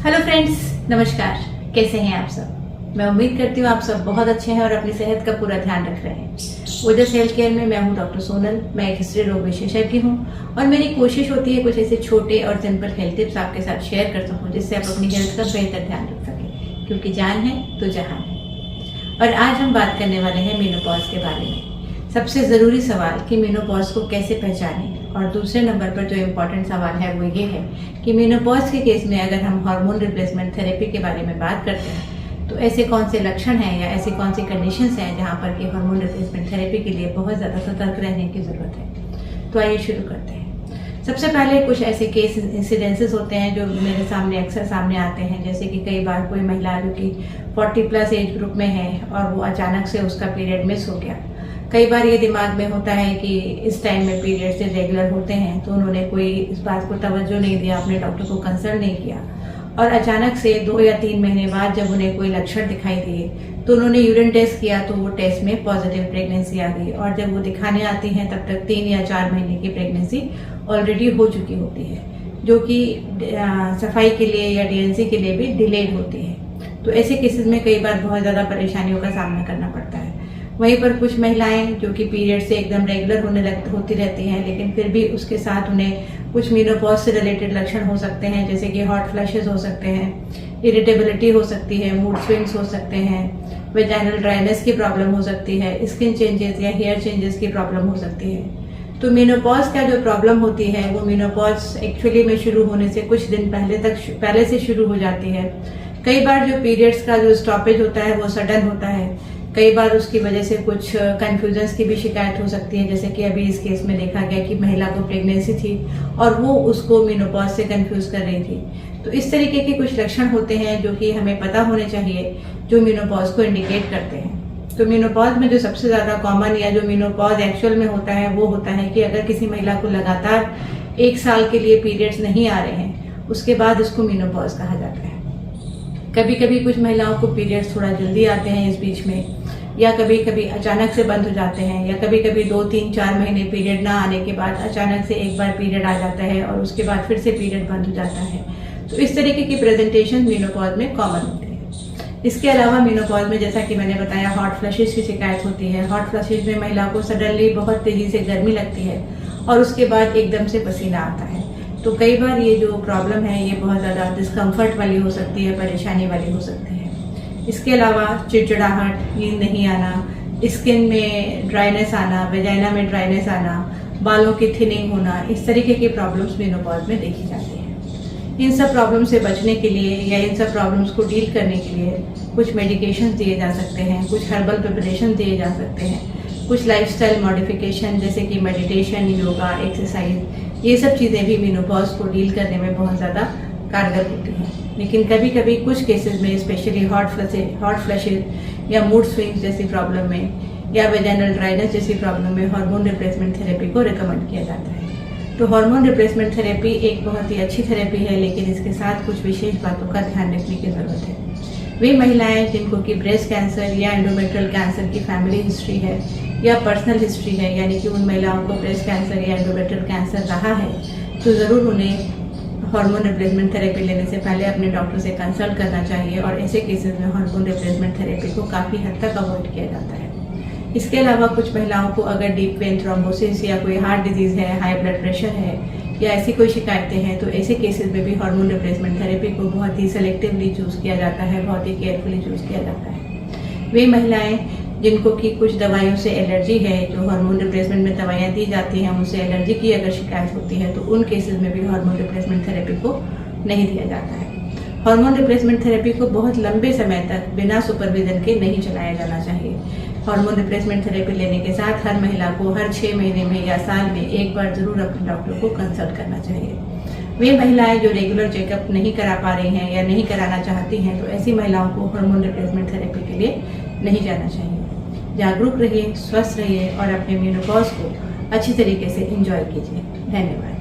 Hello friends, नमस्कार। कैसे हैं आप सब? मैं उम्मीद करती हूँ आप सब बहुत अच्छे हैं और अपनी सेहत का पूरा ध्यान रख रहे हैं। ओजस हेल्थ केयर में मैं हूँ डॉक्टर सोनल। मैं एक स्त्री रोग विशेषज्ञ हूँ और मेरी कोशिश होती है कुछ ऐसे छोटे और सिंपल हेल्थ टिप्स आपके साथ शेयर कर सकूँ जिससे आप अपनी हेल्थ का बेहतर ध्यान रख सकें, क्योंकि जान है तो जहान है। और आज हम बात करने वाले हैं मेनोपॉज के बारे में। सबसे ज़रूरी सवाल कि मेनोपॉज को कैसे पहचानें, और दूसरे नंबर पर जो इम्पोर्टेंट सवाल है वो ये है कि मेनोपॉज के केस में अगर हम हार्मोन रिप्लेसमेंट थेरेपी के बारे में बात करते हैं तो ऐसे कौन से लक्षण हैं या ऐसी कौन सी कंडीशंस हैं जहाँ पर कि हार्मोन रिप्लेसमेंट थेरेपी के लिए बहुत ज़्यादा सतर्क रहने की ज़रूरत है। तो आइए शुरू करते हैं। सबसे पहले कुछ ऐसे केस इंसिडेंसेस होते हैं जो मेरे सामने अक्सर सामने आते हैं, जैसे कि कई बार कोई महिला जो कि 40+ एज ग्रुप में है और वो अचानक से उसका पीरियड मिस हो गया। कई बार ये दिमाग में होता है कि इस टाइम में पीरियड से रेगुलर होते हैं, तो उन्होंने कोई इस बात को तवज्जो नहीं दिया, अपने डॉक्टर को कंसल्ट नहीं किया, और अचानक से 2 या 3 महीने बाद जब उन्हें कोई लक्षण दिखाई दिए तो उन्होंने यूरिन टेस्ट किया तो वो टेस्ट में पॉजिटिव प्रेगनेंसी आ गई, और जब वो दिखाने आती हैं तब तक 3 या 4 महीने की प्रेगनेंसी ऑलरेडी हो चुकी होती है, जो कि सफाई के लिए या डीएनसी के लिए भी डिलेड होती है। तो ऐसे केसेस में कई बार बहुत ज़्यादा परेशानियों का सामना करना पड़ता है। वहीं पर कुछ महिलाएं जो कि पीरियड से एकदम रेगुलर होती रहती हैं, लेकिन फिर भी उसके साथ उन्हें कुछ मेनोपॉज से रिलेटेड लक्षण हो सकते हैं, जैसे कि हॉट फ्लैशेस हो सकते हैं, इरिटेबिलिटी हो सकती है, मूड स्विंग्स हो सकते हैं, वेजाइनल ड्राइनेस की प्रॉब्लम हो सकती है, स्किन चेंजेस या हेयर चेंजेस की प्रॉब्लम हो सकती है। तो मेनोपॉज का जो प्रॉब्लम होती है वो मेनोपॉज एक्चुअली में शुरू होने से कुछ दिन पहले से शुरू हो जाती है। कई बार जो पीरियड्स का जो स्टॉपेज होता है वो सडन होता है। कई बार उसकी वजह से कुछ कन्फ्यूजन्स की भी शिकायत हो सकती है, जैसे कि अभी इस केस में देखा गया कि महिला को प्रेगनेंसी थी और वो उसको मेनोपॉज से कंफ्यूज कर रही थी। तो इस तरीके के कुछ लक्षण होते हैं जो कि हमें पता होने चाहिए, जो मेनोपॉज को इंडिकेट करते हैं। तो मेनोपॉज में जो सबसे ज़्यादा कॉमन या जो मेनोपॉज एक्चुअल में होता है वो होता है कि अगर किसी महिला को लगातार 1 साल के लिए पीरियड्स नहीं आ रहे हैं, उसके बाद उसको मेनोपॉज कहा जाता है। कभी कभी कुछ महिलाओं को पीरियड्स थोड़ा जल्दी आते हैं इस बीच में, या कभी कभी अचानक से बंद हो जाते हैं, या कभी कभी 2, 3, 4 महीने पीरियड ना आने के बाद अचानक से एक बार पीरियड आ जाता है और उसके बाद फिर से पीरियड बंद हो जाता है। तो इस तरीके की प्रेजेंटेशन मेनोपॉज में कॉमन होती है। इसके अलावा मेनोपॉज में, जैसा कि मैंने बताया, हॉट फ्लशेस की शिकायत होती है। हॉट फ्लशेस में महिला को सडनली बहुत तेजी से गर्मी लगती है और उसके बाद एकदम से पसीना आता है। तो कई बार ये जो प्रॉब्लम है ये बहुत ज़्यादा डिस्कम्फर्ट वाली हो सकती है, परेशानी वाली हो सकती है। इसके अलावा चिड़चिड़ाहट, नींद नहीं आना, स्किन में ड्राइनेस आना, वेजाइना में ड्राइनेस आना, बालों की थिनिंग होना, इस तरीके की प्रॉब्लम्स मेनोपॉज में देखी जाती हैं। इन सब प्रॉब्लम से बचने के लिए या इन सब प्रॉब्लम्स को डील करने के लिए कुछ मेडिकेशन दिए जा सकते हैं, कुछ हर्बल प्रिपरेशन दिए जा सकते हैं, कुछ लाइफस्टाइल मॉडिफिकेशन जैसे कि मेडिटेशन, योगा, एक्सरसाइज, ये सब चीज़ें भी मेनोपॉज को डील करने में बहुत ज़्यादा कारगर होती हैं। लेकिन कभी कभी कुछ केसेस में, स्पेशली हॉट फ्लशेज या मूड स्विंग्स जैसी प्रॉब्लम में या वेजाइनल ड्राइनेस जैसी प्रॉब्लम में हार्मोन रिप्लेसमेंट थेरेपी को रिकमेंड किया जाता है। तो हार्मोन रिप्लेसमेंट थेरेपी एक बहुत ही अच्छी थेरेपी है, लेकिन इसके साथ कुछ विशेष बातों का ध्यान रखने की ज़रूरत है। वे महिलाएं जिनको कि ब्रेस्ट कैंसर या एंडोमेट्रियल कैंसर की फैमिली हिस्ट्री है या पर्सनल हिस्ट्री है, यानी कि उन महिलाओं को ब्रेस्ट कैंसर या एंडोमेट्रियल कैंसर रहा है, तो ज़रूर उन्हें हार्मोन रिप्लेसमेंट थेरेपी लेने से पहले अपने डॉक्टर से कंसल्ट करना चाहिए, और ऐसे केसेस में हार्मोन रिप्लेसमेंट थेरेपी को काफ़ी हद तक अवॉइड किया जाता है। इसके अलावा कुछ महिलाओं को अगर डीप वेन थ्रोम्बोसिस या कोई हार्ट डिजीज़ है, हाई ब्लड प्रेशर है या ऐसी कोई शिकायतें हैं, तो ऐसे केसेस में भी हार्मोन रिप्लेसमेंट थेरेपी को बहुत ही सेलेक्टिवली चूज़ किया जाता है, बहुत ही केयरफुली चूज़ किया जाता है। वे महिलाएं जिनको कि कुछ दवाइयों से एलर्जी है, जो हार्मोन रिप्लेसमेंट में दवाइयाँ दी जाती हैं उनसे एलर्जी की अगर शिकायत होती है, तो उन केसेस में भी हार्मोन रिप्लेसमेंट थेरेपी को नहीं दिया जाता है। हार्मोन रिप्लेसमेंट थेरेपी को बहुत लंबे समय तक बिना सुपरविजन के नहीं चलाया जाना चाहिए। हार्मोन रिप्लेसमेंट थेरेपी लेने के साथ हर महिला को हर 6 महीने में या साल में एक बार जरूर अपने डॉक्टर को कंसल्ट करना चाहिए। वे महिलाएं जो रेगुलर चेकअप नहीं करा पा रही हैं या नहीं कराना चाहती हैं, तो ऐसी महिलाओं को हार्मोन रिप्लेसमेंट थेरेपी के लिए नहीं जाना चाहिए। जागरूक रहिए, स्वस्थ रहिए और अपने मेनोपॉज को अच्छी तरीके से एंजॉय कीजिए। धन्यवाद।